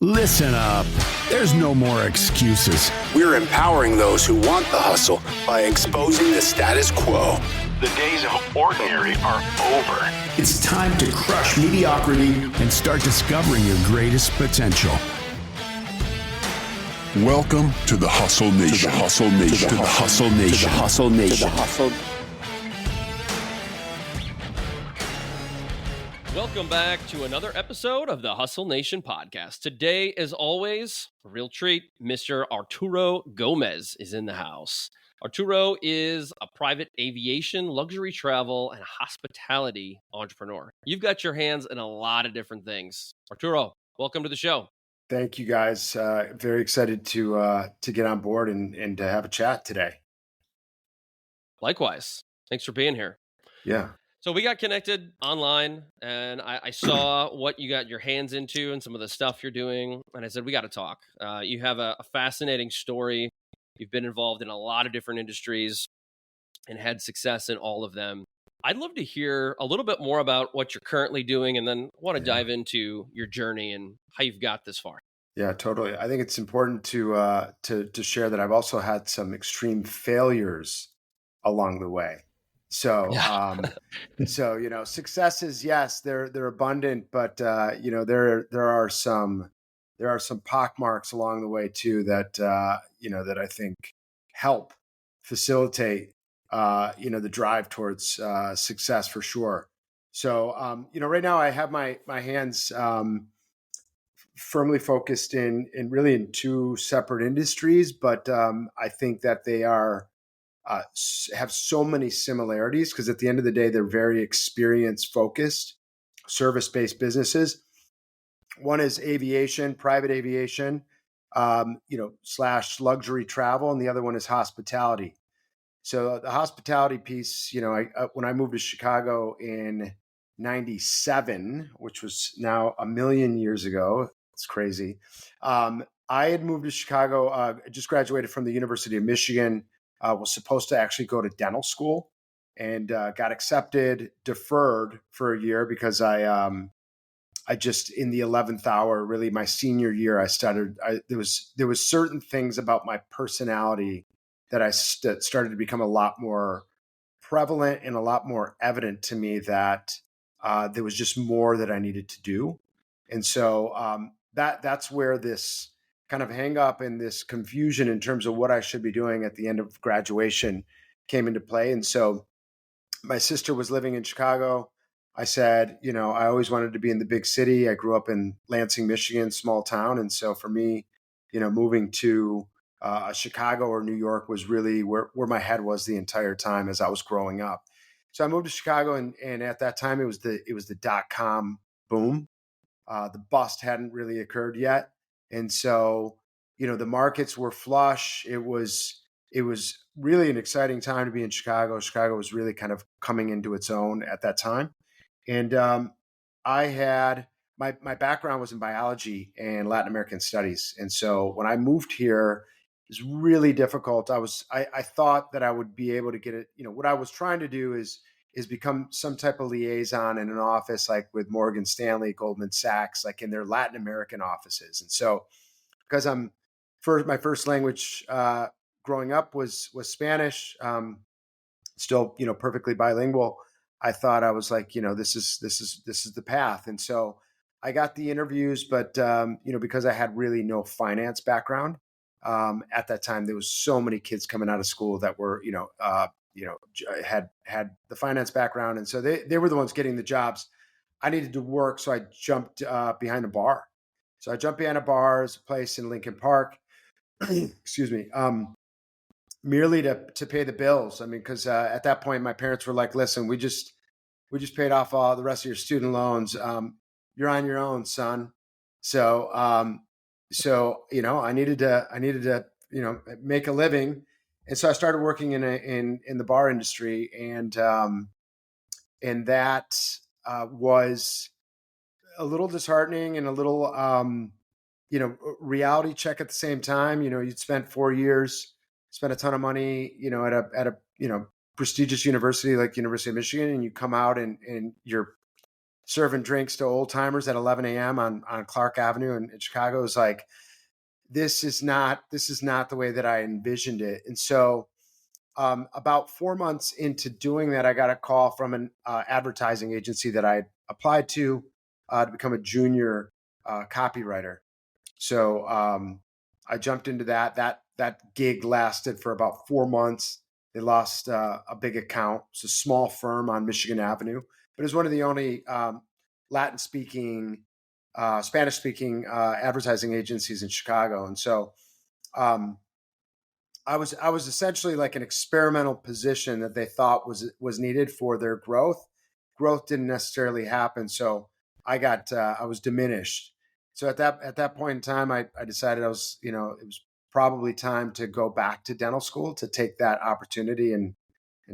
Listen up. There's no more excuses. We're empowering those who want the hustle by exposing the status quo. The days of ordinary are over. It's time to crush mediocrity and start discovering your greatest potential. Welcome to the Hustle Nation. To the Hustle Nation. To the Hustle Nation. To the Hustle Nation. To the Hustle. Welcome back to another episode of the Hustle Nation podcast. Today, as always, a real treat, Mr. Arturo Gomez is in the house. Arturo is a private aviation, luxury travel, and hospitality entrepreneur. You've got your hands in a lot of different things. Arturo, welcome to the show. Thank you, guys. Very excited to get on board and to have a chat today. Likewise. Thanks for being here. Yeah. So we got connected online, and I saw what you got your hands into and some of the stuff you're doing, and I said, we got to talk. You have a fascinating story. You've been involved in a lot of different industries and had success in all of them. I'd love to hear a little bit more about what you're currently doing, and then want to dive into your journey and how you've got this far. Yeah, totally. I think it's important to share that I've also had some extreme failures along the way. So, successes, yes, they're abundant, but there are some pockmarks along the way too that that I think help facilitate the drive towards success for sure. So, right now I have my hands firmly focused in two separate industries, but I think that they are have so many similarities because at the end of the day, they're very experience focused, service-based businesses. One is aviation, private aviation, / luxury travel, and the other one is hospitality. So the hospitality piece, when I moved to Chicago in '97, which was now a million years ago, it's crazy. I had moved to Chicago, just graduated from the University of Michigan. Was supposed to actually go to dental school and got accepted, deferred for a year because I just in the 11th hour, really my senior year, there was certain things about my personality that started to become a lot more prevalent and a lot more evident to me that there was just more that I needed to do. And so that's where this kind of hang up and this confusion in terms of what I should be doing at the end of graduation came into play. And so my sister was living in Chicago. I said, I always wanted to be in the big city. I grew up in Lansing, Michigan, small town. And so for me, moving to Chicago or New York was really where my head was the entire time as I was growing up. So I moved to Chicago and at that time it was the dot-com boom. The bust hadn't really occurred yet. And so, the markets were flush. It was really an exciting time to be in Chicago. Chicago was really kind of coming into its own at that time. And I had my background was in biology and Latin American studies. And so when I moved here, it was really difficult. I thought that I would be able to get it. What I was trying to do is become some type of liaison in an office like with Morgan Stanley, Goldman Sachs, like in their Latin American offices. And so because my first language growing up was Spanish, still, perfectly bilingual. I thought I was like, this is the path. And so I got the interviews, but, because I had really no finance background at that time, there was so many kids coming out of school that were, had the finance background. And so they were the ones getting the jobs. I needed to work. So I jumped behind a bar. So I jumped behind a bar, as a place in Lincoln Park, excuse me, merely to pay the bills. I mean, because at that point, my parents were like, listen, we just paid off all the rest of your student loans. You're on your own, son. So, I needed to, make a living. And so I started working in the bar industry, and that was a little disheartening and a little reality check at the same time. You'd spent 4 years, spent a ton of money, at a prestigious university like University of Michigan, and you come out and you're serving drinks to old timers at 11 a.m. on Clark Avenue in Chicago. It was like, this is not the way that I envisioned it. And so about 4 months into doing that, I got a call from an advertising agency that I applied to become a junior copywriter. So I jumped into that. That gig lasted for about 4 months. They lost a big account. It's a small firm on Michigan Avenue, but it was one of the only Latin-speaking, Spanish-speaking advertising agencies in Chicago. And so I was essentially like an experimental position that they thought was needed for their growth. Growth didn't necessarily happen, so I was diminished. So at that point in time, I decided it was probably time to go back to dental school to take that opportunity and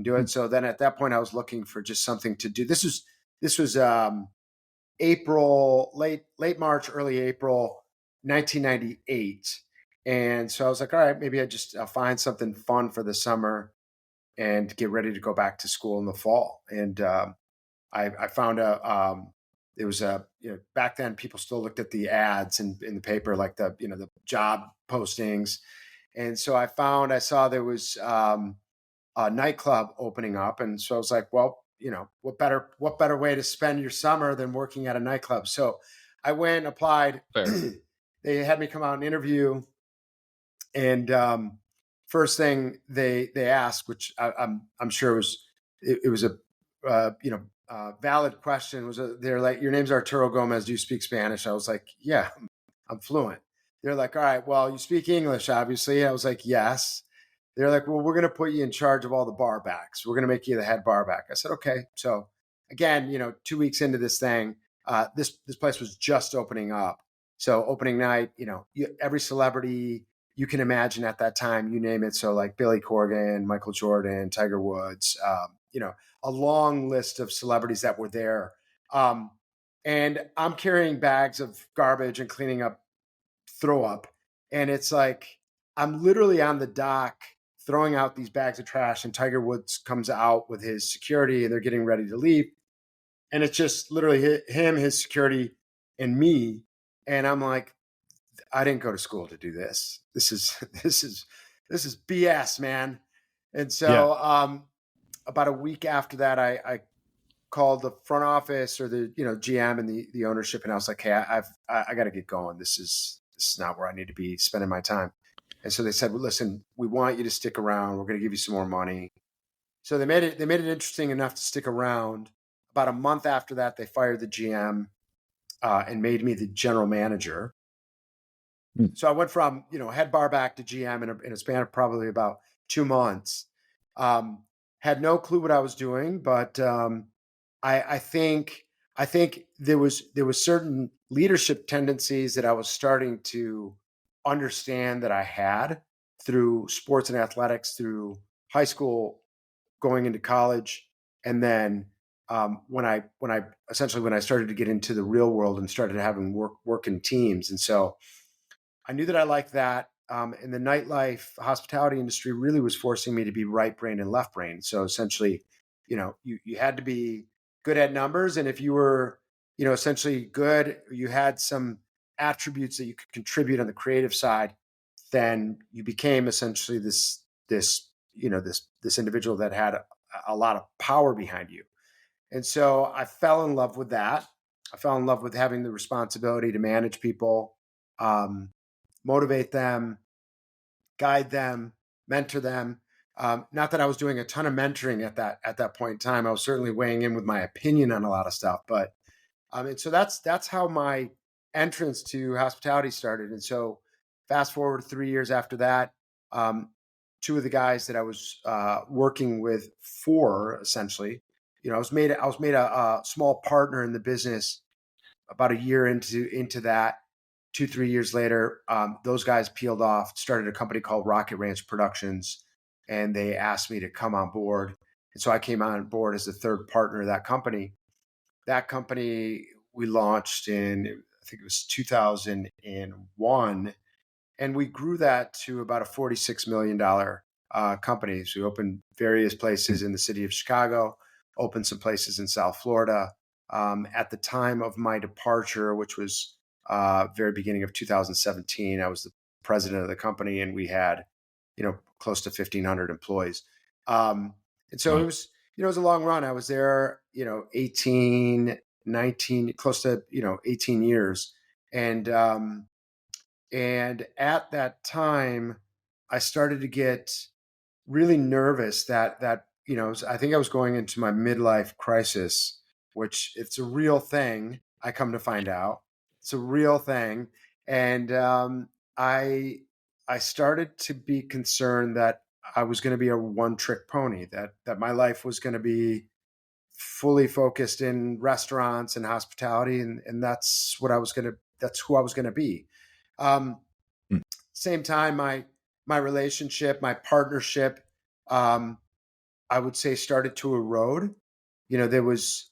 do it. So then at that point, I was looking for just something to do. This was April, late March, early April, 1998. And so I was like, all right, maybe I'll find something fun for the summer and get ready to go back to school in the fall. And I found it was back then people still looked at the ads in the paper, like the job postings. And so I saw there was a nightclub opening up. And so I was like, well, what better way to spend your summer than working at a nightclub? So I went, applied. They had me come out and interview. And first thing they asked, which I'm sure it was a valid question, was they're like, your name's Arturo Gomez. Do you speak Spanish? I was like, yeah, I'm fluent. They're like, all right, well, you speak English, obviously. I was like, yes. They're like, well, we're going to put you in charge of all the bar backs. We're going to make you the head bar back. I said, okay. So again, 2 weeks into this thing, this place was just opening up. So opening night, every celebrity you can imagine at that time, you name it. So like Billy Corgan, Michael Jordan, Tiger Woods, a long list of celebrities that were there. And I'm carrying bags of garbage and cleaning up throw up. And it's like, I'm literally on the dock throwing out these bags of trash, and Tiger Woods comes out with his security and they're getting ready to leave. And it's just literally him, his security, and me. And I'm like, I didn't go to school to do this. This is BS, man. And so about a week after that, I called the front office or the GM and the ownership, and I was like, hey, I got to get going. This is not where I need to be spending my time. And so they said, well, listen, we want you to stick around. We're going to give you some more money. So they made it interesting enough to stick around. About a month after that, they fired the GM and made me the general manager. So I went from, head bar back to GM in a span of probably about 2 months. Had no clue what I was doing, but I think there was certain leadership tendencies that I was starting to understand that I had through sports and athletics, through high school, going into college, and then when I started to get into the real world and started having work in teams. And so I knew that I liked that. And the nightlife hospitality industry really was forcing me to be right brain and left brain. So essentially, you had to be good at numbers. And if you were, essentially good, you had some attributes that you could contribute on the creative side, then you became essentially this individual that had a lot of power behind you. And so I fell in love with that. I fell in love with having the responsibility to manage people, motivate them, guide them, mentor them. Not that I was doing a ton of mentoring at that point in time. I was certainly weighing in with my opinion on a lot of stuff, but and so that's how my entrance to hospitality started. And so fast forward 3 years after that, two of the guys that I was working with for essentially, I was made a small partner in the business about a year into that. 2-3 years later, those guys peeled off, started a company called Rocket Ranch Productions, and they asked me to come on board. And so I came on board as the third partner of that company. That company we launched in, I think it was 2001, and we grew that to about a $46 million company. So we opened various places in the city of Chicago, opened some places in South Florida, At the time of my departure, which was very beginning of 2017, I was the president of the company, and we had, close to 1,500 employees. And so it was, it was a long run. I was there, 18, 19, close to, 18 years. And at that time, I started to get really nervous that I think I was going into my midlife crisis, which it's a real thing. I come to find out it's a real thing, and I I started to be concerned that I was going to be a one trick pony, that my life was going to be fully focused in restaurants and hospitality, and that's who I was going to be. Um, Mm. Same time, my relationship, my partnership, um, I would say started to erode. There was,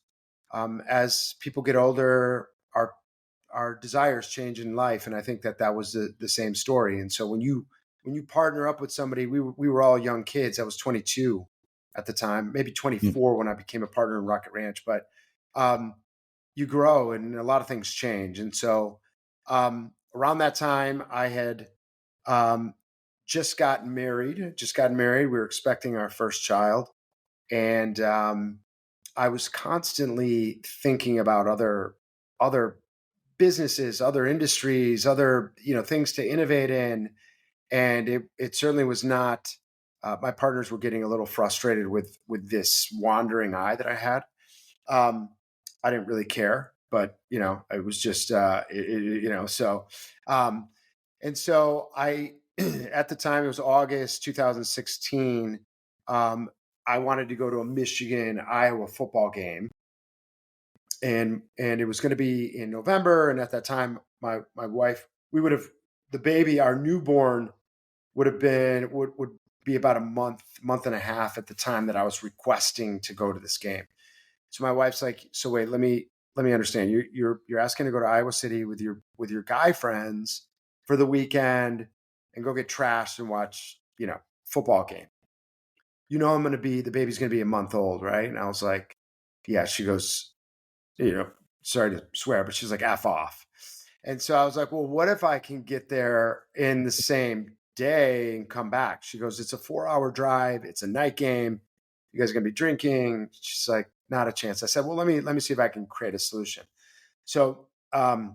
as people get older, our desires change in life, and I think that was the same story. And so when you partner up with somebody, we were all young kids. I was 22 at the time, maybe 24 when I became a partner in Rocket Ranch. But um, you grow, and a lot of things change. And so around that time, I had um, just gotten married. We were expecting our first child, and I was constantly thinking about other businesses, other industries, other things to innovate in, and it certainly was not. My partners were getting a little frustrated with this wandering eye that I had. Um, I didn't really care, but it was just so. Um, and so I, at the time, it was August 2016. I wanted to go to a Michigan Iowa football game, and it was going to be in November. And at that time, my wife, we would have the baby, our newborn, would be about a month and a half at the time that I was requesting to go to this game. So my wife's like, so wait, let me understand. You're asking to go to Iowa City with your guy friends for the weekend and go get trashed and watch, football game. The baby's gonna be a month old, right? And I was like, yeah. She goes, sorry to swear, but she's like, F off. And so I was like, well, what if I can get there in the same day and come back? She goes, it's a 4-hour drive. It's a night game. You guys are going to be drinking. She's like, not a chance. I said, well, let me see if I can create a solution. So a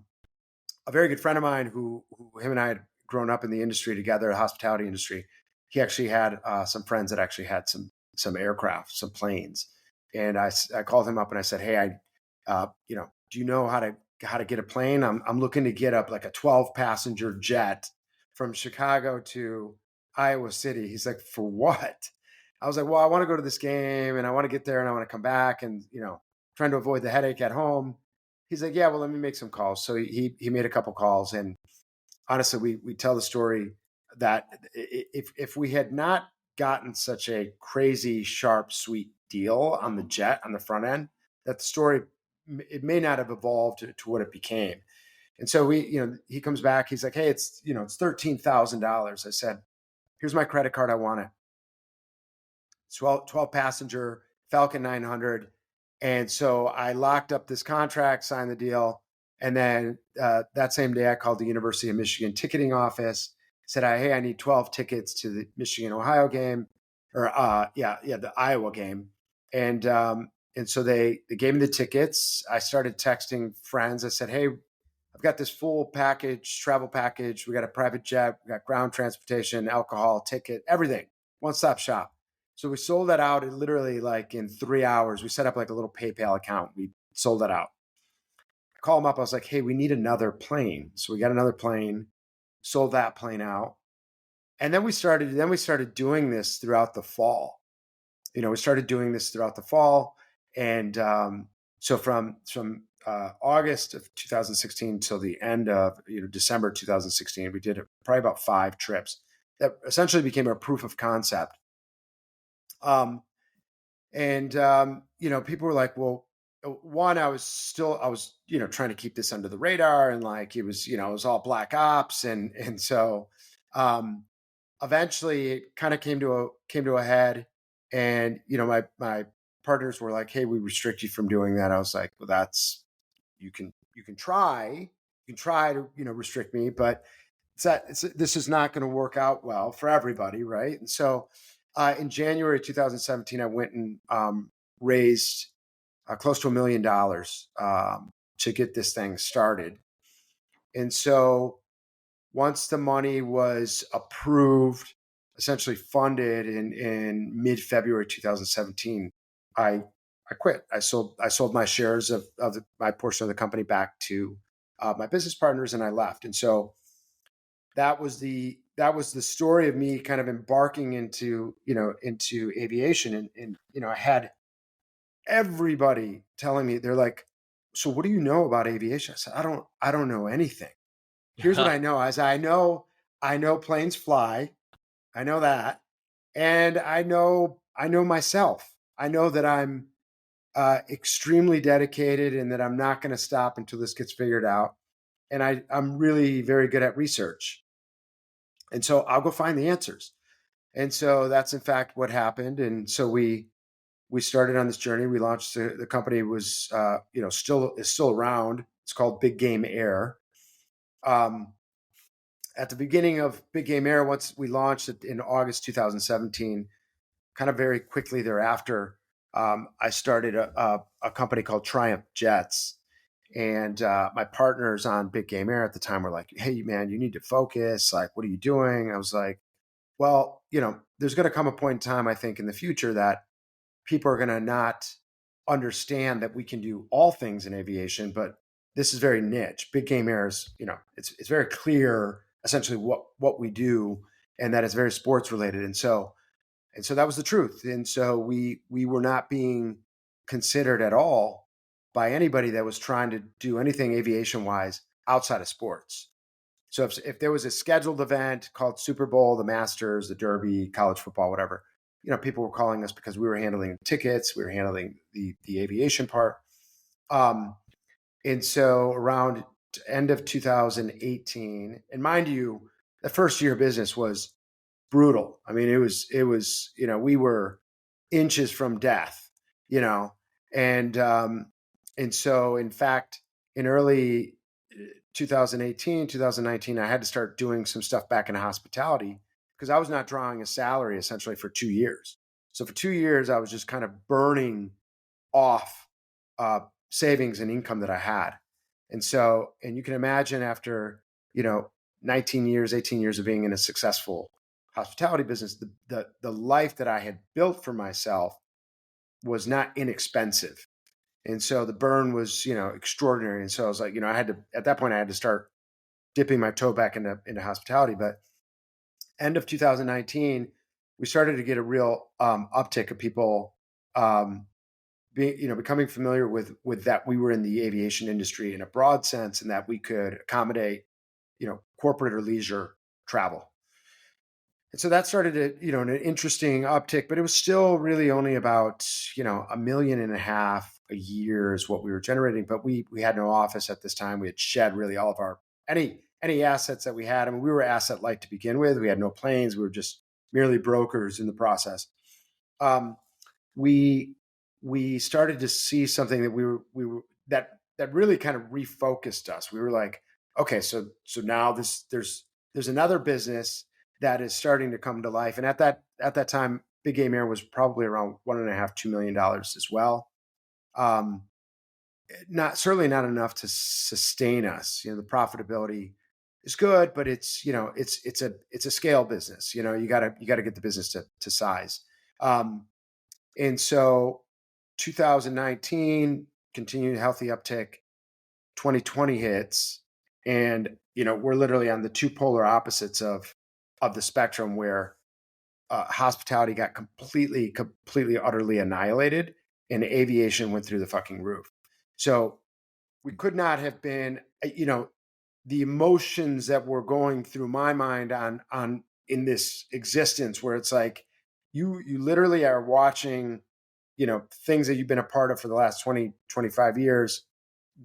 very good friend of mine who him and I had grown up in the industry together, the hospitality industry, he actually had some friends that actually had some aircraft, some planes. And I called him up and I said, hey, do you know how to get a plane? I'm looking to get up like a 12 passenger jet from Chicago to Iowa City. He's like, for what? I was like, well, I want to go to this game and I want to get there and I want to come back and, trying to avoid the headache at home. He's like, yeah, well, let me make some calls. So he made a couple calls, and honestly, we tell the story that if we had not gotten such a crazy, sharp, sweet deal on the jet on the front end, that the story, it may not have evolved to what it became. And so he comes back, he's like, hey, it's $13,000. I said, here's my credit card. I want it. 12 passenger Falcon 900. And so I locked up this contract, signed the deal. And then that same day I called the University of Michigan ticketing office, said, hey, I need 12 tickets to the Michigan, Ohio game, or the Iowa game. And so they gave me the tickets. I started texting friends. I said, hey, I've got this full package, travel package. We got a private jet, we got ground transportation, alcohol, ticket, everything, one-stop shop. So we sold that out in literally like in 3 hours. We set up like a little PayPal account. We sold that out. I call them up. I was like, hey, we need another plane. So we got another plane, sold that plane out. And then we started doing this throughout the fall. And so from August of 2016 till the end of December 2016, we did probably about 5 trips that essentially became a proof of concept. People were like, well, one, I was trying to keep this under the radar, and like it was all black ops, and so eventually it kind of came to a head, and my partners were like, "Hey, we restrict you from doing that." I was like, "Well, that's you can try to restrict me, but this is not going to work out well for everybody, right?" And so, in January 2017, I went and raised close to $1 million to get this thing started. And so, once the money was approved, essentially funded in mid-February 2017, I quit. I sold my shares of my portion of the company back to my business partners, and I left. And so that was the story of me kind of embarking into aviation, and I had everybody telling me, they're like, "So what do you know about aviation?" I said, I don't know anything. Here's what I know. I know planes fly. I know that. And I know myself. I know that I'm extremely dedicated and that I'm not going to stop until this gets figured out. And I'm really very good at research. And so I'll go find the answers. And so that's in fact what happened. And so we started on this journey. We launched the company was still around. It's called Big Game Air. At the beginning of Big Game Air, once we launched it in August 2017, kind of very quickly thereafter, I started a company called Triumph Jets. And my partners on Big Game Air at the time were like, "Hey, man, you need to focus. Like, what are you doing?" I was like, "Well, there's going to come a point in time, I think, in the future that people are going to not understand that we can do all things in aviation, but this is very niche. Big Game Air is, it's very clear essentially what we do, and that it's very sports related." And so that was the truth. And so we were not being considered at all by anybody that was trying to do anything aviation wise outside of sports. So if there was a scheduled event called Super Bowl, the Masters, the Derby, college football, whatever, people were calling us because we were handling tickets, we were handling the aviation part. And so around end of 2018, and mind you, the first year of business was brutal. I mean, it was, we were inches from death, and so in fact, in early 2018, 2019, I had to start doing some stuff back in hospitality because I was not drawing a salary essentially for 2 years. So for 2 years, I was just kind of burning off savings and income that I had. And so, and you can imagine after, 19 years, 18 years of being in a successful hospitality business, the life that I had built for myself was not inexpensive. And so the burn was, extraordinary. And so I was like, at that point I had to start dipping my toe back into hospitality. But end of 2019, we started to get a real uptick of people becoming familiar with that we were in the aviation industry in a broad sense, and that we could accommodate, corporate or leisure travel. And so that started an interesting uptick, but it was still really only about, $1.5 million a year is what we were generating. But we had no office at this time. We had shed really all of our, any assets that we had. I mean, we were asset light to begin with. We had no planes. We were just merely brokers in the process. We started to see something that we were that really kind of refocused us. We were like, okay, so now there's another business that is starting to come to life. And at that time, Big Game Air was probably around $1.5-2 million as well. Certainly not enough to sustain us. The profitability is good, but it's a scale business. You gotta get the business to size. And so 2019 continued healthy uptick. 2020 hits, and we're literally on the two polar opposites of the spectrum, where hospitality got completely utterly annihilated, and aviation went through the fucking roof. So we could not have been, the emotions that were going through my mind on in this existence, where it's like you literally are watching, things that you've been a part of for the last 20, 25 years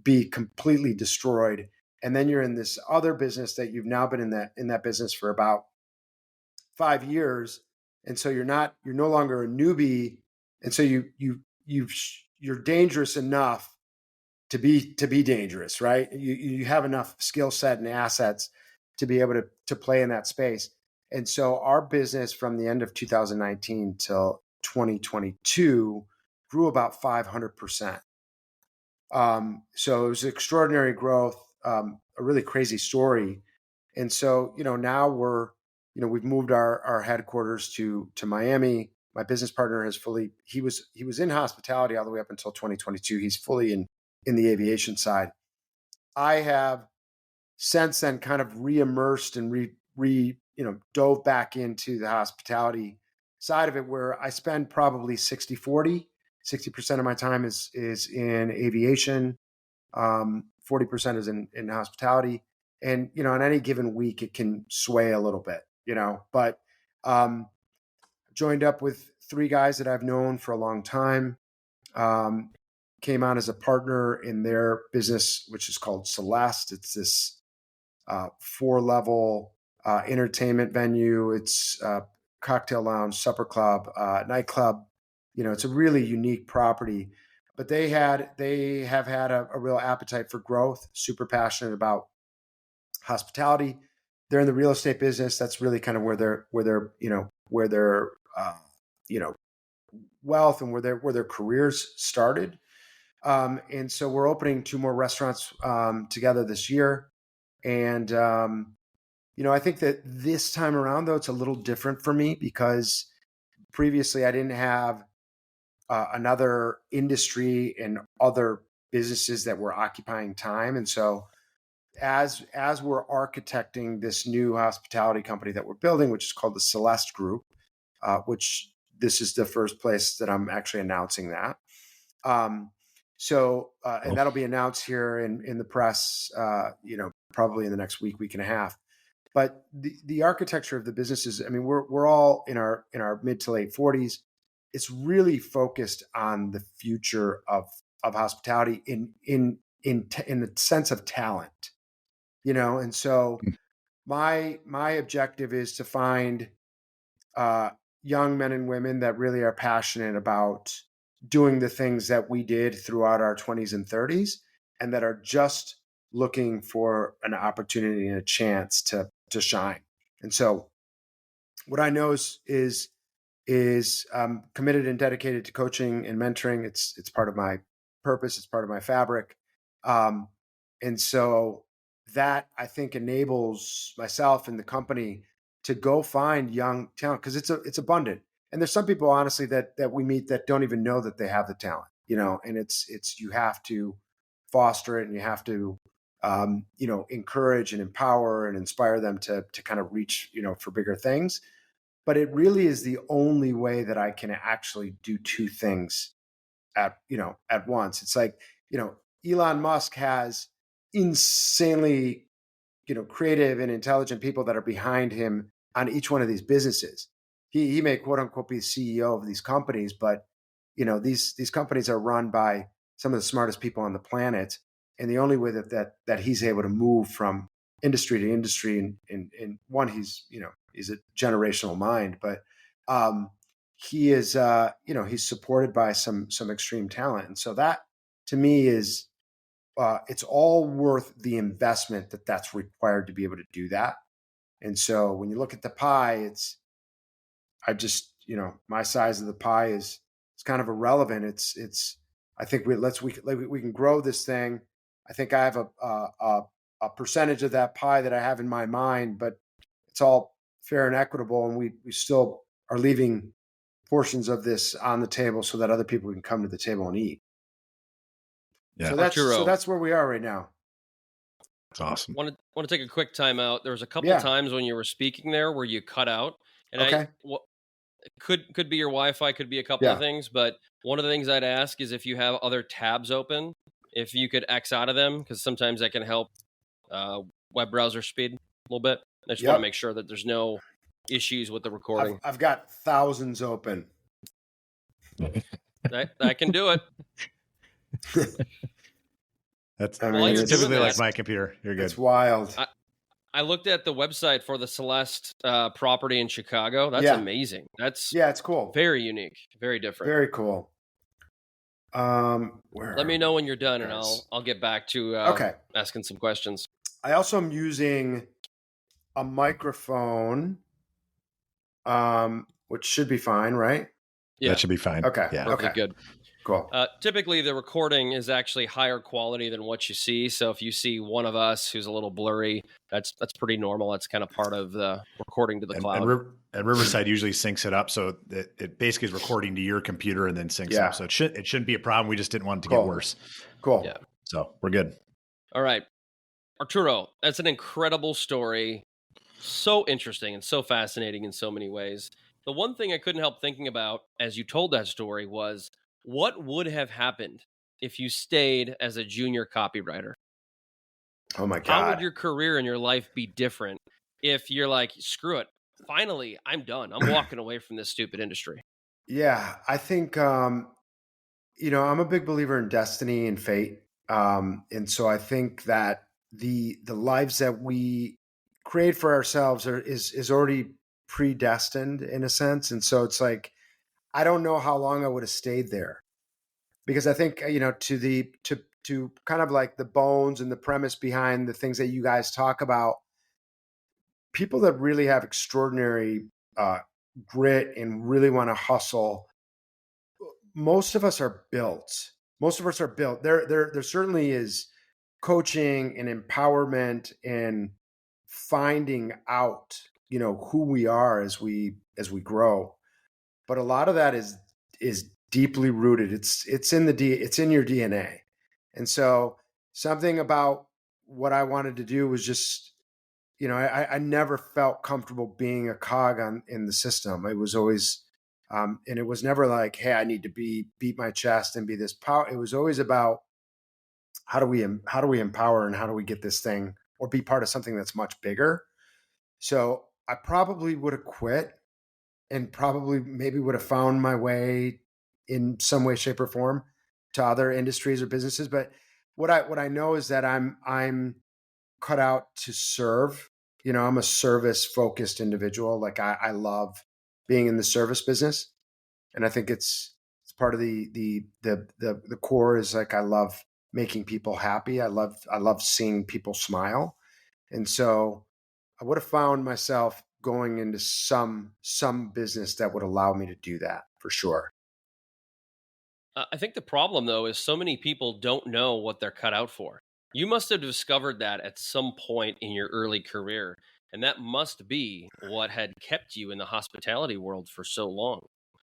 be completely destroyed. And then you're in this other business that you've now been in that business for about 5 years. And so you're no longer a newbie. And so you you're dangerous enough to be dangerous, right? You have enough skill set and assets to be able to play in that space. And so our business from the end of 2019 till 2022 grew about 500%. So it was extraordinary growth, a really crazy story. And so, now we've moved our headquarters to Miami. My business partner he was in hospitality all the way up until 2022. He's fully in the aviation side. I have since then kind of re-immersed and dove back into the hospitality side of it, where I spend probably 60% of my time is in aviation. 40% is in hospitality. And, on any given week, it can sway a little bit, but joined up with three guys that I've known for a long time, came on as a partner in their business, which is called Celeste. It's this 4-level entertainment venue. It's cocktail lounge, supper club, nightclub. It's a really unique property. But they have had a real appetite for growth, super passionate about hospitality. They're in the real estate business. That's really kind of where their wealth and where their careers started. And so we're opening 2 more restaurants together this year. And I think that this time around, though, it's a little different for me because previously I didn't have another industry and other businesses that were occupying time. And so as we're architecting this new hospitality company that we're building, which is called the Celeste Group, which this is the first place that I'm actually announcing that. And that'll be announced here in the press, probably in the next week and a half. But the architecture of the businesses, I mean, we're all in our mid to late 40s. It's really focused on the future of hospitality in the sense of talent, And so my objective is to find young men and women that really are passionate about doing the things that we did throughout our 20s and 30s, and that are just looking for an opportunity and a chance to shine. And so what I know is committed and dedicated to coaching and mentoring. It's part of my purpose. It's part of my fabric. And so that, I think, enables myself and the company to go find young talent, because it's abundant. And there's some people, honestly, that we meet that don't even know that they have the talent, and it's you have to foster it, and you have to encourage and empower and inspire them to kind of reach, for bigger things. But it really is the only way that I can actually do 2 things at once. It's like, Elon Musk has insanely, creative and intelligent people that are behind him on each one of these businesses. He may quote unquote be the CEO of these companies, but these companies are run by some of the smartest people on the planet. And the only way that he's able to move from industry to industry, and one, he's a generational mind, but he is he's supported by some extreme talent. And so that, to me, is it's all worth the investment that's required to be able to do that. And so when you look at the pie, my size of the pie is kind of irrelevant. It's I think we can grow this thing. I think I have a percentage of that pie that I have in my mind, but it's all fair and equitable, and we still are leaving portions of this on the table so that other people can come to the table and eat. Yeah. So that's where we are right now. That's awesome. Want to take a quick time out. There was a couple of times when you were speaking there where you cut out, and okay. Could be your Wi-Fi, could be a couple of things, but one of the things I'd ask is if you have other tabs open, if you could X out of them, because sometimes that can help web browser speed a little bit. I just want to make sure that there's no issues with the recording. I've got thousands open. That can do it. That's it's typically like my computer. You're good. It's wild. I looked at the website for the Celeste property in Chicago. That's amazing. It's cool. Very unique. Very different. Very cool. Where Let me are know we, when you're done, and guys? I'll get back to Okay. asking some questions. I also am using a microphone, which should be fine, right? Yeah, That should be fine. Okay. Yeah. perfectly Okay. good. Cool. Typically, the recording is actually higher quality than what you see. So if you see one of us who's a little blurry, that's pretty normal. That's kind of part of the recording to the cloud. And Riverside usually syncs it up, so it basically is recording to your computer and then syncs Yeah. up. So it shouldn't be a problem. We just didn't want it to Cool. get worse. Cool. Yeah. So we're good. All right, Arturo, that's an incredible story. So interesting and so fascinating in so many ways. The one thing I couldn't help thinking about as you told that story was what would have happened if you stayed as a junior copywriter? Oh my How would God. your career and your life be different if you're like, screw it, finally, I'm done. I'm walking away from this stupid industry. Yeah, I think I'm a big believer in destiny and fate, and so I think that the lives that we create for ourselves is already predestined in a sense, and so it's like I don't know how long I would have stayed there because I think to kind of like the bones and the premise behind the things that you guys talk about, people that really have extraordinary uh, grit and really want to hustle. Most of us are built. Most of us are built. There certainly is coaching and empowerment and finding out, who we are as we grow. But a lot of that is deeply rooted. It's in your DNA. And so something about what I wanted to do was just, I never felt comfortable being a cog in the system. It was always and it was never like, hey, I need to beat my chest and be this power. It was always about how do we empower and how do we get this thing or be part of something that's much bigger. So I probably would have quit and probably maybe would have found my way in some way, shape, or form to other industries or businesses. But what I know is that I'm cut out to serve. I'm a service focused individual. Like I love being in the service business. And I think it's part of the core is like I love making people happy. I love seeing people smile, and so I would have found myself going into some business that would allow me to do that for sure. I think the problem, though, is so many people don't know what they're cut out for. You must have discovered that at some point in your early career, and that must be what had kept you in the hospitality world for so long.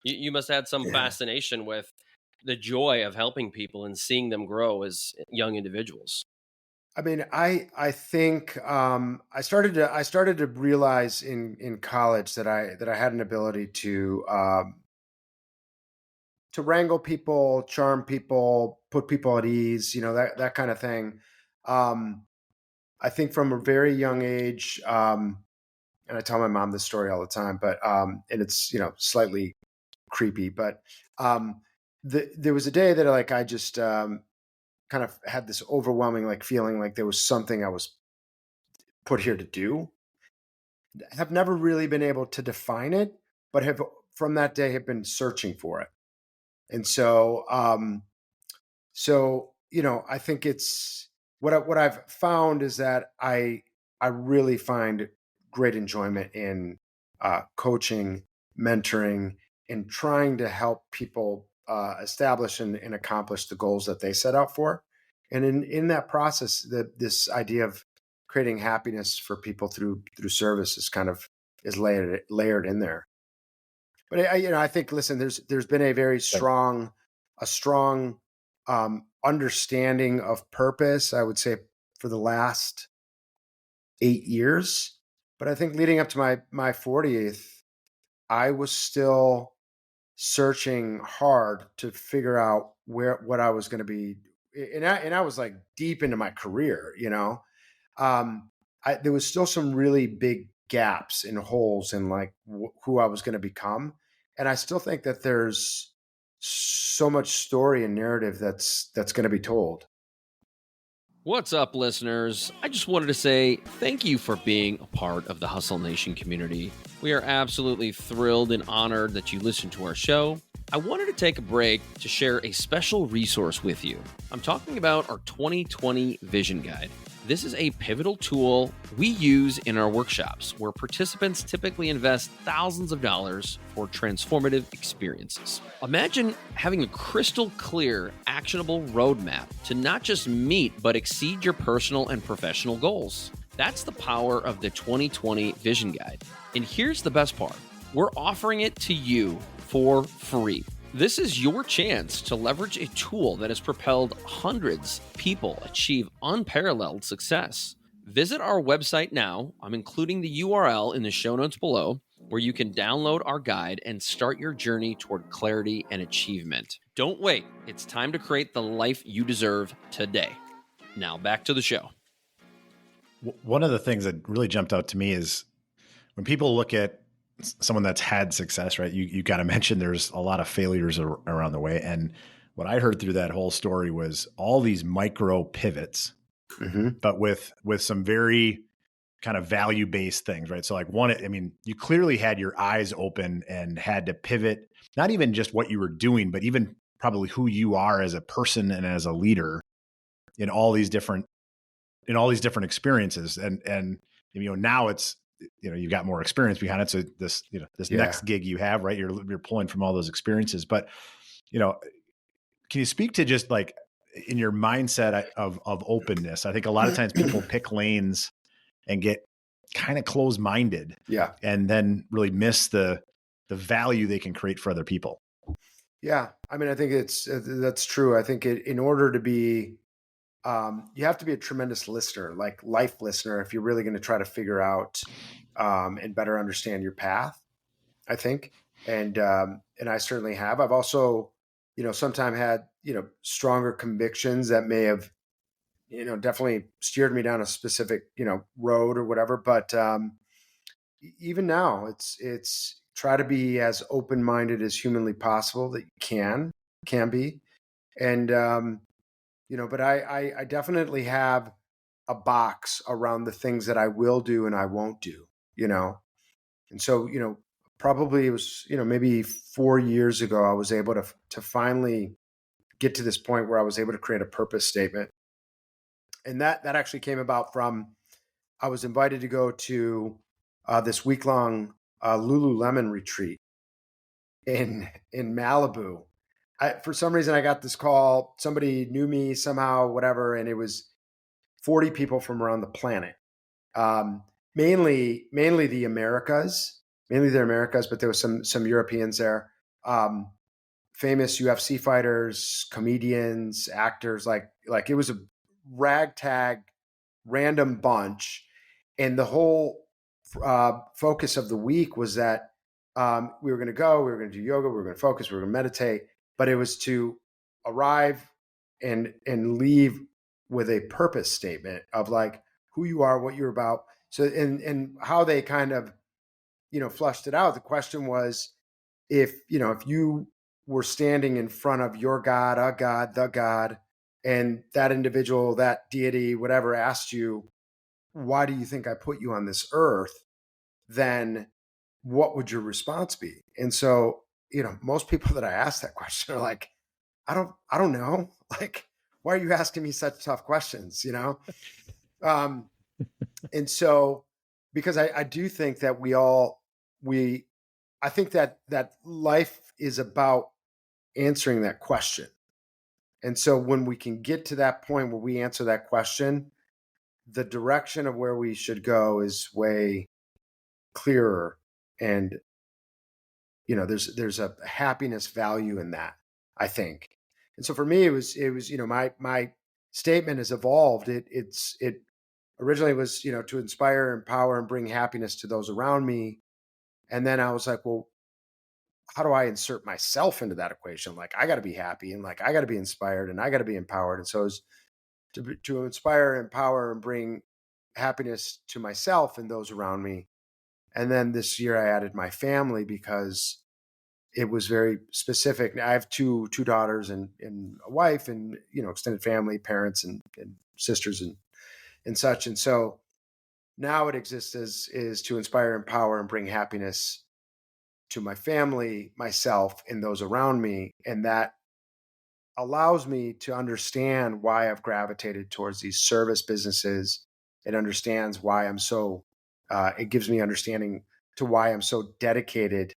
You must have had some Yeah. fascination with the joy of helping people and seeing them grow as young individuals. I mean, I think I started to realize in college that I had an ability to wrangle people, charm people, put people at ease, that kind of thing. Um, I think from a very young age, and I tell my mom this story all the time, but and it's slightly creepy, but there was a day that like I just kind of had this overwhelming like feeling like there was something I was put here to do. Have never really been able to define it, but have from that day have been searching for it. And so I think it's what I've found is that I really find great enjoyment in coaching, mentoring, and trying to help people establish and accomplish the goals that they set out for. And in that process, this idea of creating happiness for people through service is layered in there. But I think listen, there's been a very strong understanding of purpose, I would say, for the last 8 years. But I think leading up to my 40th, I was still searching hard to figure out what I was going to be. And I was like deep into my career, there was still some really big gaps and holes in like who I was going to become. And I still think that there's so much story and narrative that's going to be told. What's up, listeners? I just wanted to say thank you for being a part of the Hustle Nation community. We are absolutely thrilled and honored that you listen to our show. I wanted to take a break to share a special resource with you. I'm talking about our 2020 Vision Guide. This is a pivotal tool we use in our workshops where participants typically invest thousands of dollars for transformative experiences. Imagine having a crystal clear, actionable roadmap to not just meet but exceed your personal and professional goals. That's the power of the 2020 Vision Guide. And here's the best part. We're offering it to you for free. This is your chance to leverage a tool that has propelled hundreds of people achieve unparalleled success. Visit our website now. I'm including the URL in the show notes below, where you can download our guide and start your journey toward clarity and achievement. Don't wait. It's time to create the life you deserve today. Now back to the show. One of the things that really jumped out to me is when people look at someone that's had success, right? You got to mention there's a lot of failures around the way. And what I heard through that whole story was all these micro pivots, but with some very kind of value-based things, right? So like you clearly had your eyes open and had to pivot, not even just what you were doing, but even probably who you are as a person and as a leader in all these different experiences. And now it's, you've got more experience behind it. So this next gig you have, right, you're pulling from all those experiences. But, can you speak to just like in your mindset of openness? I think a lot of times people pick lanes and get kind of closed-minded, and then really miss the value they can create for other people. Yeah. I mean, I think that's true. I think in order to be, you have to be a tremendous listener, like life listener, if you're really going to try to figure out and better understand your path, I think. And I certainly have. I've also, sometimes had, stronger convictions that may have, definitely steered me down a specific, road or whatever. But even now, it's try to be as open-minded as humanly possible that you can be. And, but I definitely have a box around the things that I will do and I won't do, And so, probably it was, maybe 4 years ago, I was able to finally get to this point where I was able to create a purpose statement. And that actually came about from, I was invited to go to this week-long Lululemon retreat in Malibu. For some reason, I got this call. Somebody knew me somehow, whatever, and it was 40 people from around the planet, mainly the Americas, but there was some Europeans there, famous UFC fighters, comedians, actors, like it was a ragtag, random bunch, and the whole focus of the week was that we were going to do yoga, we were going to focus, we were going to meditate, but it was to arrive and leave with a purpose statement of like who you are, what you're about. So, and how they kind of, flushed it out. The question was, if you were standing in front of your God, a God, the God, and that individual, that deity, whatever, asked you, why do you think I put you on this earth? Then what would your response be? And so, most people that I ask that question are like, I don't know. Like, why are you asking me such tough questions? And so, because I do think that I think that life is about answering that question. And so when we can get to that point where we answer that question, the direction of where we should go is way clearer. And, there's a happiness value in that, I think. And so for me, it was, my statement has evolved. It originally was, to inspire, empower, and bring happiness to those around me. And then I was like, well, how do I insert myself into that equation? Like, I got to be happy, and like, I got to be inspired, and I got to be empowered. And so it was to inspire, empower, and bring happiness to myself and those around me. And then this year I added my family because it was very specific. I have two daughters and a wife, and, extended family, parents and sisters and such. And so now it exists is to inspire, empower, and bring happiness to my family, myself, and those around me. And that allows me to understand why I've gravitated towards these service businesses. It understands why I'm so, it gives me understanding to why I'm so dedicated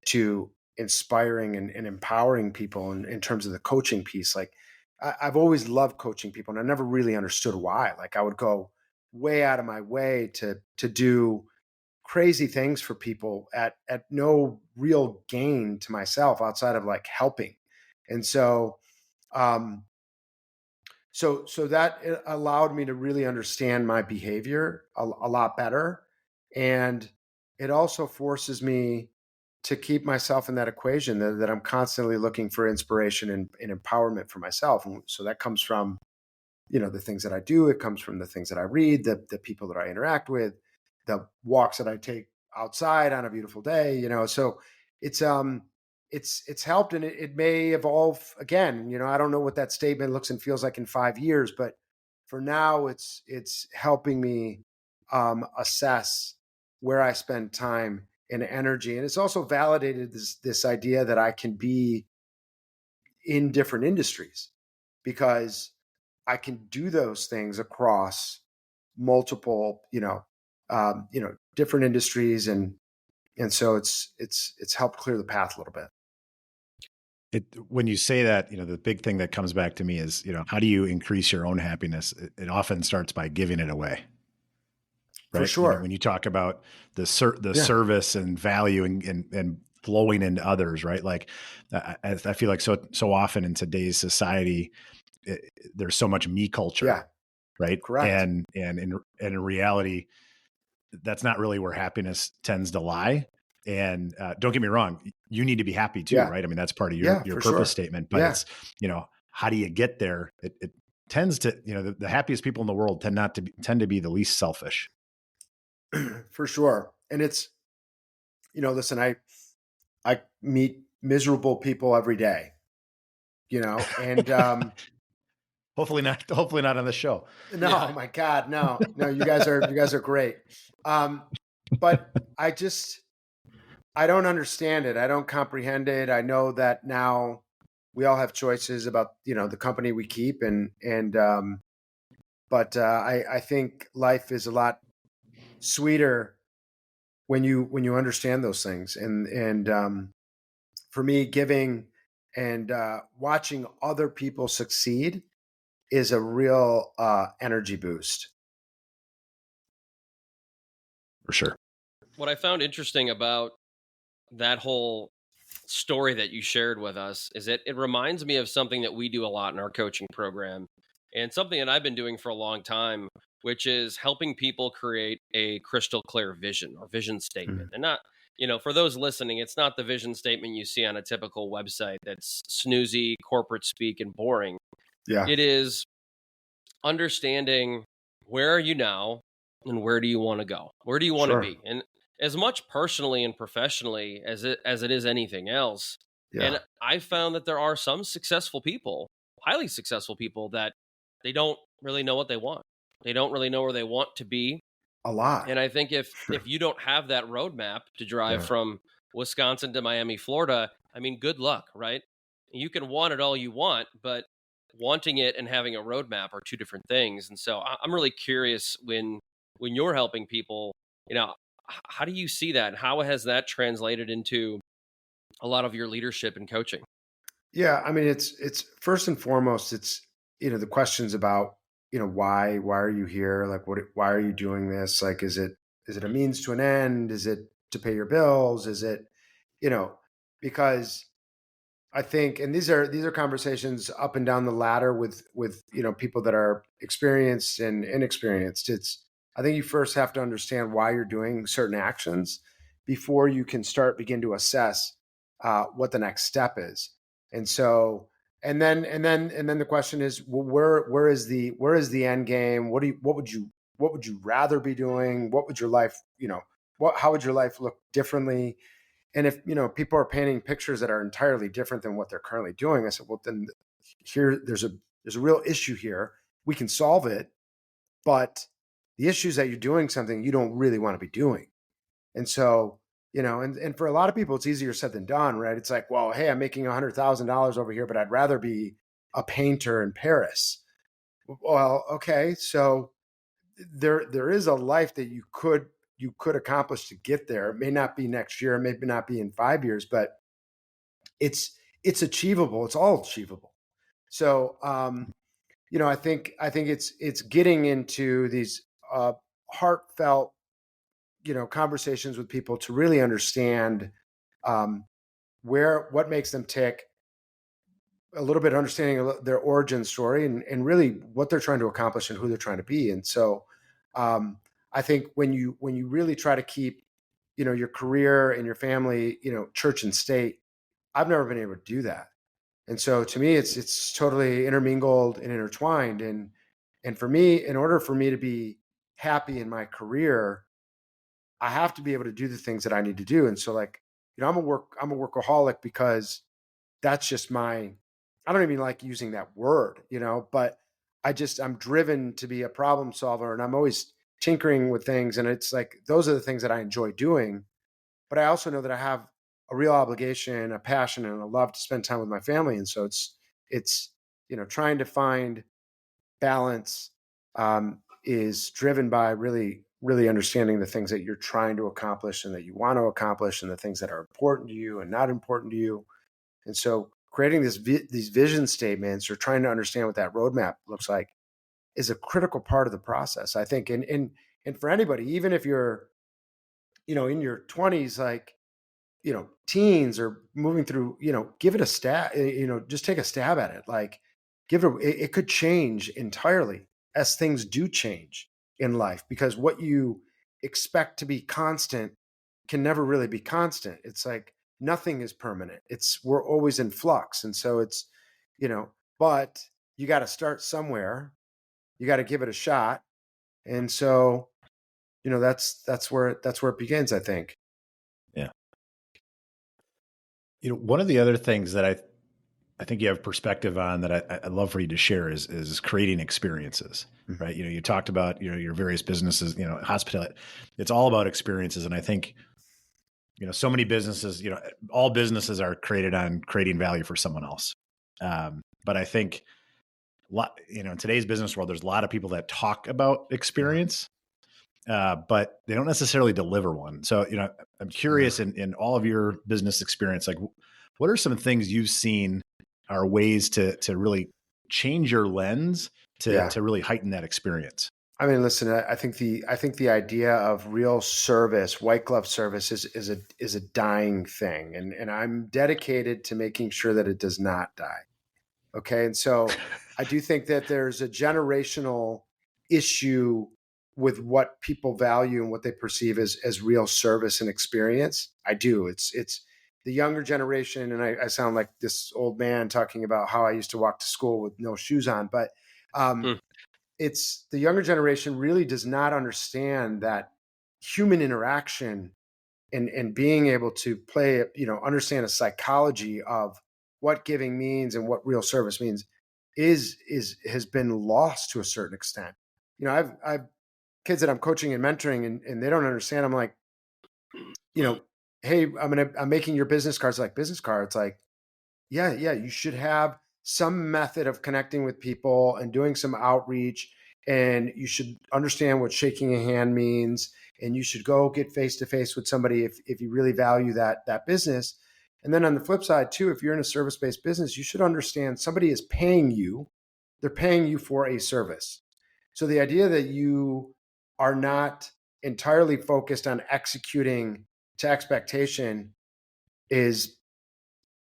to inspiring and empowering people in terms of the coaching piece. Like I've always loved coaching people, and I never really understood why. Like I would go way out of my way to do crazy things for people at no real gain to myself outside of like helping. And um, so that allowed me to really understand my behavior a lot better. And it also forces me to keep myself in that equation that I'm constantly looking for inspiration and empowerment for myself. And so that comes from, the things that I do. It comes from the things that I read, the people that I interact with, the walks that I take outside on a beautiful day, so it's helped, and it may evolve again. I don't know what that statement looks and feels like in 5 years, but for now it's helping me assess where I spend time and energy. And it's also validated this idea that I can be in different industries because I can do those things across multiple, different industries, and so it's helped clear the path a little bit. When you say that, the big thing that comes back to me is, how do you increase your own happiness? It often starts by giving it away. Right? For sure. When you talk about the service and value and flowing into others, right? Like I feel like so often in today's society, there's so much me culture, Yeah. right? Correct. And in reality, that's not really where happiness tends to lie. And don't get me wrong, you need to be happy too, right? I mean, that's part of your purpose statement, but it's, how do you get there? It tends to, the happiest people in the world tend to be the least selfish. For sure. And it's, listen, I meet miserable people every day, and hopefully not on the show. no, yeah. My God, no, you guys are great. But I don't understand it. I don't comprehend it. I know that now we all have choices about, the company we keep, but I think life is a lot sweeter when you understand those things. And for me, giving and watching other people succeed is a real energy boost. For sure. What I found interesting about that whole story that you shared with us is it reminds me of something that we do a lot in our coaching program, and something that I've been doing for a long time, which is helping people create a crystal clear vision or vision statement. And not, for those listening, it's not the vision statement you see on a typical website that's snoozy, corporate speak, and boring. Yeah. It is understanding where are you now and where do you want to go? Where do you want to be? And as much personally and professionally as it is anything else. Yeah. And I found that there are some successful people, highly successful people, that they don't really know what they want. They don't really know where they want to be. A lot. And I think if you don't have that roadmap to drive from Wisconsin to Miami, Florida, I mean, good luck, right? You can want it all you want, but wanting it and having a roadmap are two different things. And so I'm really curious when you're helping people, how do you see that? And how has that translated into a lot of your leadership and coaching? Yeah. I mean, it's first and foremost, it's, the questions about, why are you here? Like, why are you doing this? Like, is it a means to an end? Is it to pay your bills? Is it, because I think, and these are conversations up and down the ladder with people that are experienced and inexperienced. I think you first have to understand why you're doing certain actions before you can begin to assess what the next step is. And so, and then the question is, well, where is the end game? What would you rather be doing? What would your life, how would your life look differently? And if, people are painting pictures that are entirely different than what they're currently doing, I said, well, then here, there's a real issue here. We can solve it, but the issue is that you're doing something you don't really want to be doing. And so, and for a lot of people, it's easier said than done, right? It's like, well, hey, I'm making $100,000 over here, but I'd rather be a painter in Paris. Well, okay, so there is a life that you could accomplish to get there. It may not be next year, it may not be in 5 years, but it's achievable. It's all achievable. So I think it's getting into these heartfelt conversations with people to really understand um, what makes them tick, a little bit understanding their origin story, and really what they're trying to accomplish and who they're trying to be. And so I think when you really try to keep your career and your family church and state, I've never been able to do that. And so to me, it's totally intermingled and intertwined. And for me, in order for me to be happy in my career, I have to be able to do the things that I need to do. And so, like, I'm a workaholic because that's just I don't even like using that word, but I'm driven to be a problem solver, and I'm always tinkering with things. And it's like, those are the things that I enjoy doing. But I also know that I have a real obligation, a passion, and a love to spend time with my family. And so it's trying to find balance is driven by really, really understanding the things that you're trying to accomplish and that you want to accomplish, and the things that are important to you and not important to you. And so creating these vision statements, or trying to understand what that roadmap looks like, is a critical part of the process, I think. And for anybody, even if you're in your 20s, like, teens, or moving through, give it a stab, just take a stab at it. Like, it could change entirely, as things do change in life, because what you expect to be constant can never really be constant. It's like nothing is permanent. We're always in flux. And so but you got to start somewhere. You got to give it a shot. And so, that's where it begins, I think. Yeah. One of the other things that I think you have perspective on that I'd love for you to share is creating experiences, Mm-hmm. right? You talked about, your various businesses, hospitality. It's all about experiences. And I think, so many businesses, all businesses are created on creating value for someone else. But I think, in today's business world, there's a lot of people that talk about experience, but they don't necessarily deliver one. So, I'm curious, in all of your business experience, like, what are some things you've seen are ways to really change your lens to really heighten that experience? I mean, listen, I think the idea of real service, white glove service, is a dying thing, and I'm dedicated to making sure that it does not die. Okay, and so I do think that there's a generational issue with what people value and what they perceive as real service and experience. I do. It's the younger generation, and I sound like this old man talking about how I used to walk to school with no shoes on, but it's the younger generation really does not understand that human interaction and being able to play, understand a psychology of what giving means and what real service means has been lost to a certain extent. I've kids that I'm coaching and mentoring, and they don't understand. I'm like, hey, I'm making your business cards. Like, business cards, like, yeah, you should have some method of connecting with people and doing some outreach, and you should understand what shaking a hand means, and you should go get face to face with somebody if you really value that business. And then on the flip side too, if you're in a service-based business, you should understand somebody is paying you. They're paying you for a service. So the idea that you are not entirely focused on executing to expectation is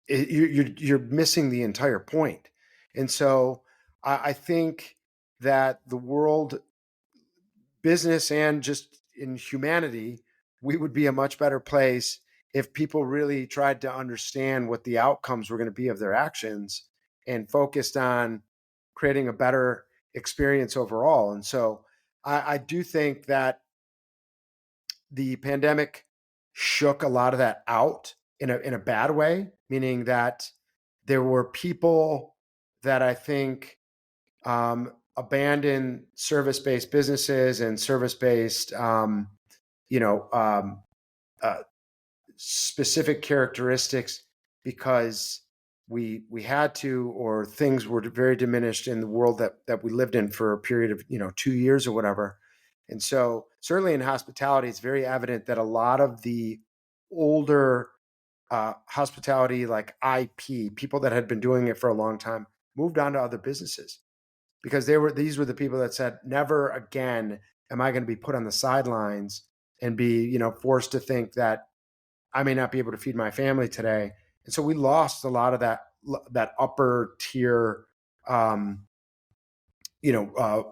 you're missing the entire point. And so I think that the world, business, and just in humanity, we would be a much better place if people really tried to understand what the outcomes were going to be of their actions and focused on creating a better experience overall. And so I do think that the pandemic shook a lot of that out in a bad way, meaning that there were people that I think abandoned service-based businesses and service-based, specific characteristics because we had to, or things were very diminished in the world that we lived in for a period of 2 years or whatever. And so certainly in hospitality, it's very evident that a lot of the older hospitality, like IP, people that had been doing it for a long time, moved on to other businesses because these were the people that said, never again am I going to be put on the sidelines and be, forced to think that I may not be able to feed my family today. And so we lost a lot of that upper tier,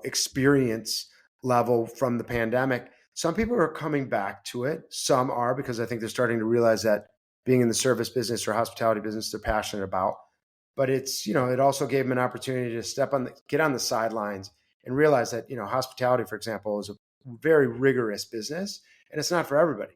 experience level from the pandemic. Some people are coming back to it. Some are, because I think they're starting to realize that being in the service business or hospitality business, they're passionate about. But it's, it also gave them an opportunity to get on the sidelines and realize that, hospitality, for example, is a very rigorous business and it's not for everybody.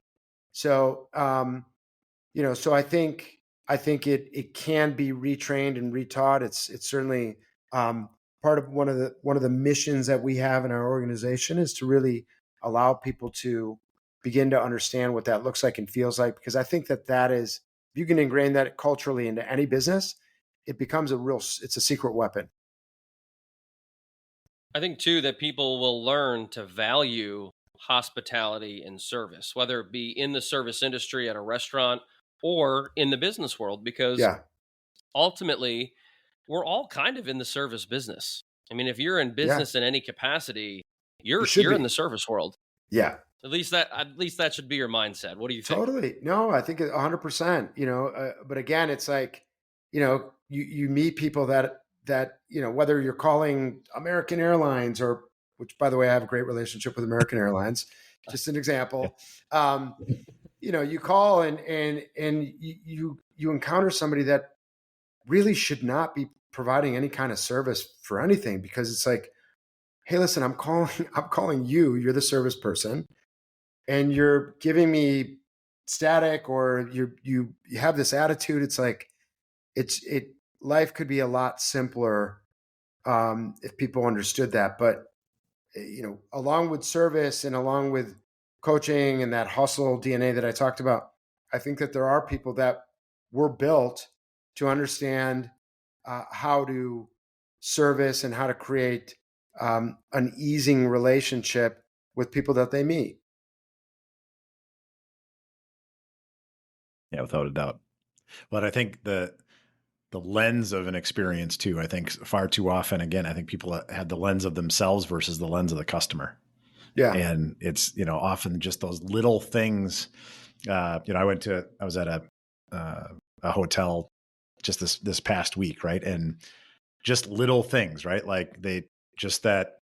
So, so I think it can be retrained and retaught. It's certainly part of one of the missions that we have in our organization is to really allow people to begin to understand what that looks like and feels like. Because I think that is, if you can ingrain that culturally into any business, it becomes it's a secret weapon. I think too that people will learn to value hospitality and service, whether it be in the service industry at a restaurant or in the business world, because ultimately we're all kind of in the service business. I mean, if you're in business in any capacity, you're in the service world. Yeah. At least that should be your mindset. What do you think? Totally. No, I think 100%, but again, it's like, you meet people that, whether you're calling American Airlines or, which by the way, I have a great relationship with American Airlines, just an example. You call and you encounter somebody that really should not be providing any kind of service for anything, because it's like, hey, listen, I'm calling you, you're the service person, and you're giving me static, or you have this attitude. It's like, life could be a lot simpler if people understood that. But along with service and along with coaching and that hustle DNA that I talked about, I think that there are people that were built to understand how to service and how to create an easing relationship with people that they meet. Yeah, without a doubt. But I think the lens of an experience too, I think far too often, again, I think people had the lens of themselves versus the lens of the customer. Yeah. And it's, often just those little things. I was at a hotel just this past week. Right. And just little things, right? Like that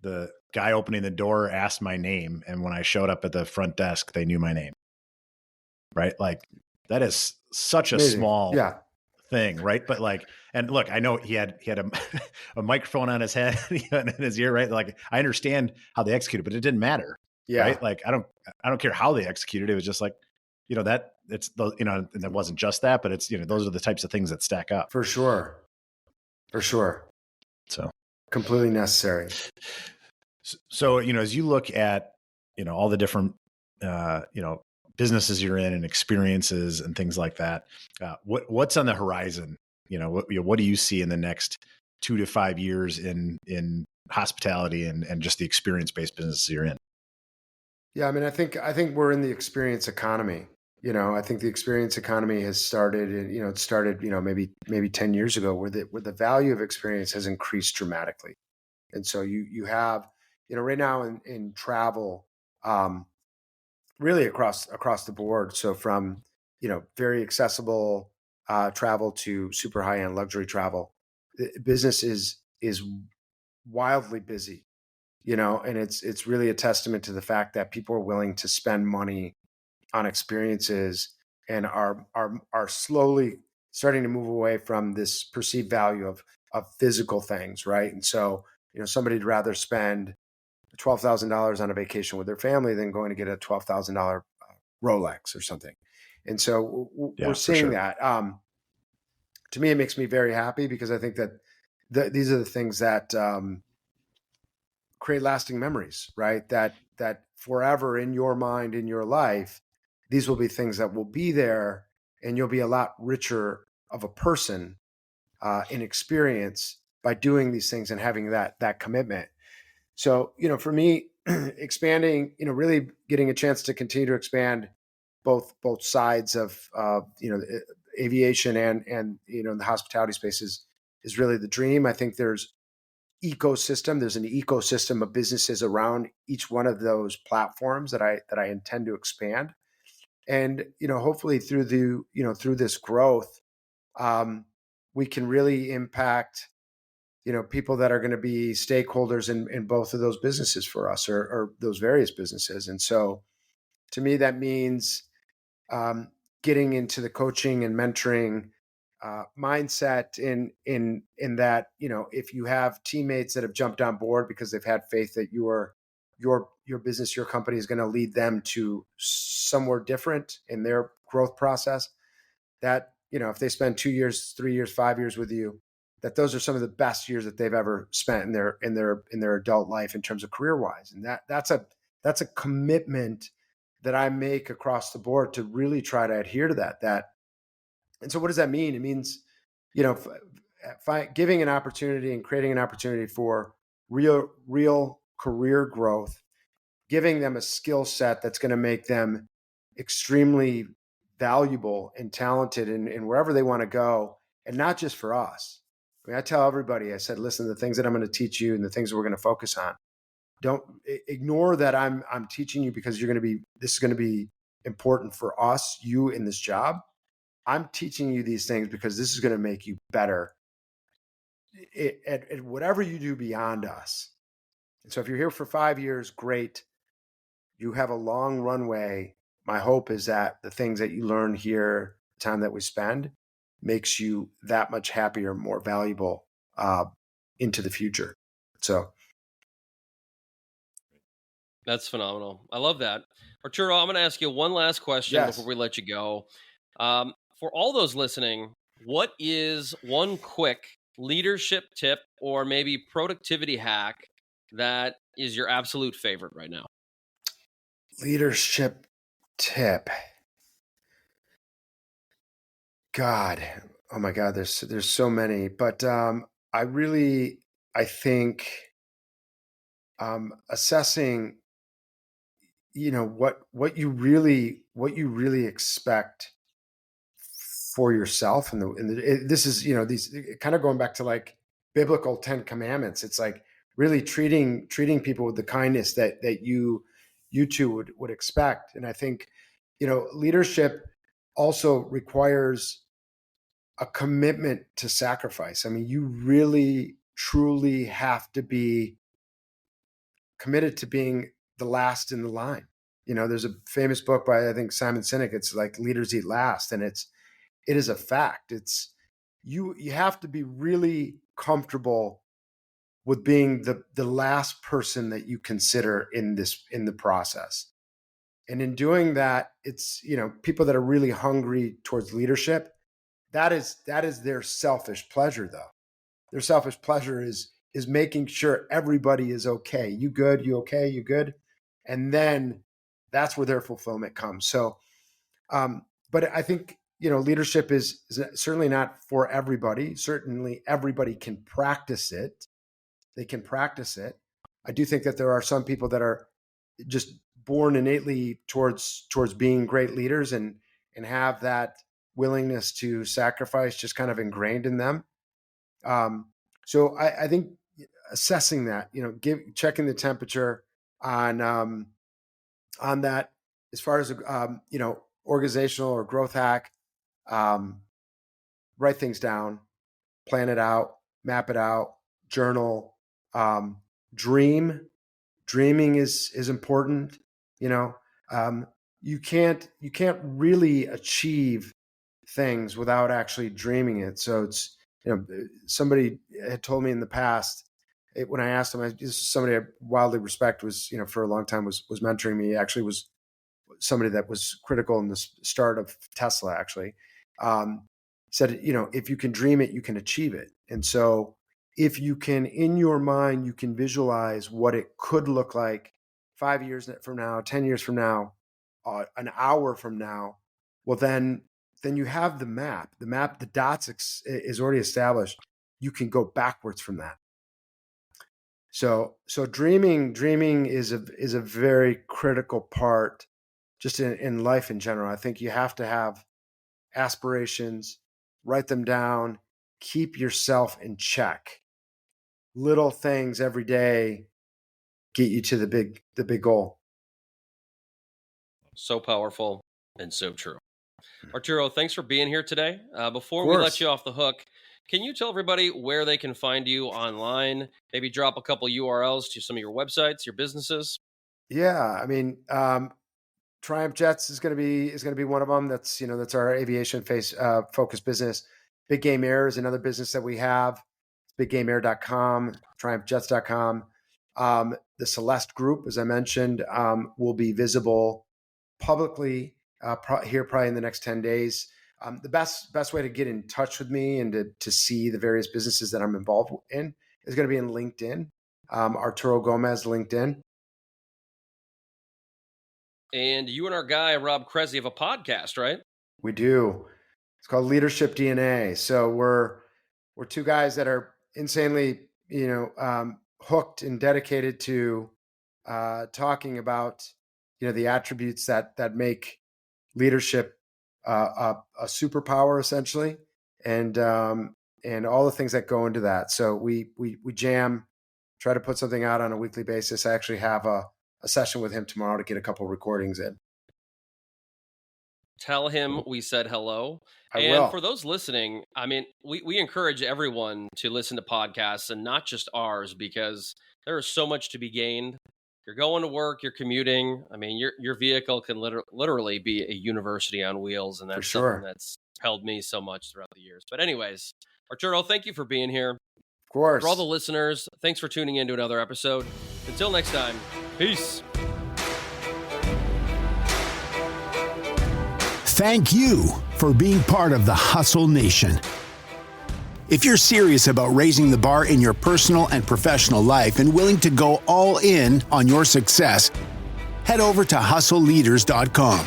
the guy opening the door asked my name. And when I showed up at the front desk, they knew my name. Right. Like that is such a small thing. Right. But like, and look, I know he had a microphone on his head and in his ear, right? Like I understand how they executed, but it didn't matter. Yeah. Right. Like, I don't care how they executed. It was just like, that it's the, and it wasn't just that, but it's, those are the types of things that stack up. For sure. So completely necessary. So, as you look at, all the different, businesses you're in and experiences and things like that, what's on the horizon? What do you see in the next 2 to 5 years in hospitality and just the experience-based businesses you're in? Yeah. I mean, I think we're in the experience economy. I think the experience economy has started, and it started, maybe 10 years ago, where the value of experience has increased dramatically. And so you have, right now in travel, really across the board. So from, very accessible travel to super high end luxury travel, business is wildly busy, and it's really a testament to the fact that people are willing to spend money on experiences and are slowly starting to move away from this perceived value of physical things, right? And so, somebody'd rather spend $12,000 on a vacation with their family than going to get a $12,000 Rolex or something. And so we're seeing that. To me, it makes me very happy, because I think that these are the things that create lasting memories, right? That forever in your mind, in your life, these will be things that will be there, and you'll be a lot richer of a person in experience by doing these things and having that commitment. So, for me, expanding, really getting a chance to continue to expand both sides of aviation and the hospitality space is really the dream. I think there's an ecosystem of businesses around each one of those platforms that I intend to expand. And hopefully through this growth, we can really impact people that are going to be stakeholders in both of those businesses for us, or those various businesses. And so to me, that means getting into the coaching and mentoring mindset in that, if you have teammates that have jumped on board because they've had faith that your business, your company is going to lead them to somewhere different in their growth process, that, if they spend 2 years, 3 years, 5 years with you, that those are some of the best years that they've ever spent in their adult life in terms of career wise. And that's a commitment that I make across the board to really try to adhere to that. And so what does that mean? It means, giving an opportunity and creating an opportunity for real career growth, giving them a skill set that's going to make them extremely valuable and talented in wherever they want to go, and not just for us. I mean, I tell everybody, I said, listen, the things that I'm going to teach you and the things that we're going to focus on, don't ignore that I'm teaching you because this is going to be important for us, you in this job. I'm teaching you these things because this is going to make you better at whatever you do beyond us. And so if you're here for 5 years, great. You have a long runway. My hope is that the things that you learn here, the time that we spend, makes you that much happier, more valuable into the future. So That's phenomenal. I love that. Arturo, I'm going to ask you one last question Yes. before we let you go. For all those listening, what is one quick leadership tip or maybe productivity hack that is your absolute favorite right now? Leadership tip. God, oh my God, there's so many, but I think assessing, what you really expect for yourself, this is, these kind of going back to like biblical 10 commandments. It's like really treating people with the kindness that you too would expect. And I think, leadership also requires a commitment to sacrifice. I mean, you really truly have to be committed to being the last in the line. There's a famous book by, I think, Simon Sinek. It's like Leaders Eat Last, and it is a fact. It's you have to be really comfortable with being the last person that you consider in the process. And in doing that, it's, people that are really hungry towards leadership, that is their selfish pleasure, though. Their selfish pleasure is making sure everybody is okay. You good? You okay? You good? And then that's where their fulfillment comes. So, but I think, leadership is certainly not for everybody. Certainly everybody can practice it. They can practice it. I do think that there are some people that are just born innately towards being great leaders and have that willingness to sacrifice just kind of ingrained in them. So I think assessing that, checking the temperature on that, as far as organizational or growth hack, write things down, plan it out, map it out, journal, dreaming is important. You can't really achieve things without actually dreaming it. So it's, somebody had told me in the past, when I asked him, somebody I wildly respect was, for a long time was mentoring me. Actually was somebody that was critical in the start of Tesla, actually. Said, if you can dream it, you can achieve it. And so if you can, in your mind, you can visualize what it could look like 5 years from now, 10 years from now, an hour from now, well, then you have the map. The dots is already established. You can go backwards from that. So dreaming is a very critical part just in life in general. I think you have to have aspirations, write them down, keep yourself in check. Little things every day get you to the big goal. So powerful and so true. Arturo, thanks for being here today. Before we let you off the hook, can you tell everybody where they can find you online? Maybe drop a couple URLs to some of your websites, your businesses. Yeah, I mean, Triumph Jets is going to be one of them. That's our aviation focused business. Big Game Air is another business that we have. BigGameAir.com, TriumphJets.com. The Celeste Group, as I mentioned, will be visible publicly here probably in the next 10 days. The best way to get in touch with me and to see the various businesses that I'm involved in is going to be in LinkedIn. Arturo Gomez, LinkedIn. And you and our guy, Rob Cresey, have a podcast, right? We do. It's called Leadership DNA. So we're two guys that are insanely, hooked and dedicated to talking about, the attributes that make leadership a superpower, essentially, and all the things that go into that. So we jam, try to put something out on a weekly basis. I actually have a session with him tomorrow to get a couple recordings in. Tell him we said hello. I will. For those listening, I mean, we encourage everyone to listen to podcasts and not just ours, because there is so much to be gained. You're going to work, you're commuting. I mean, your vehicle can literally be a university on wheels, and that's something that's held me so much throughout the years. But anyways, Arturo, thank you for being here. Of course. For all the listeners, thanks for tuning in to another episode. Until next time, peace. Thank you for being part of the Hustle Nation. If you're serious about raising the bar in your personal and professional life and willing to go all in on your success, head over to hustleleaders.com.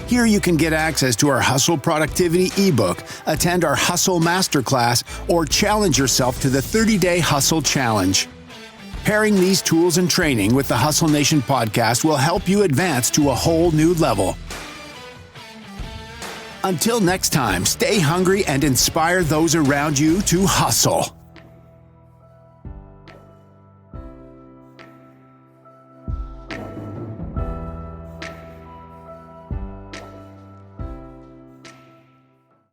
Here you can get access to our Hustle Productivity ebook, attend our Hustle Masterclass, or challenge yourself to the 30-day Hustle Challenge. Pairing these tools and training with the Hustle Nation podcast will help you advance to a whole new level. Until next time, stay hungry and inspire those around you to hustle.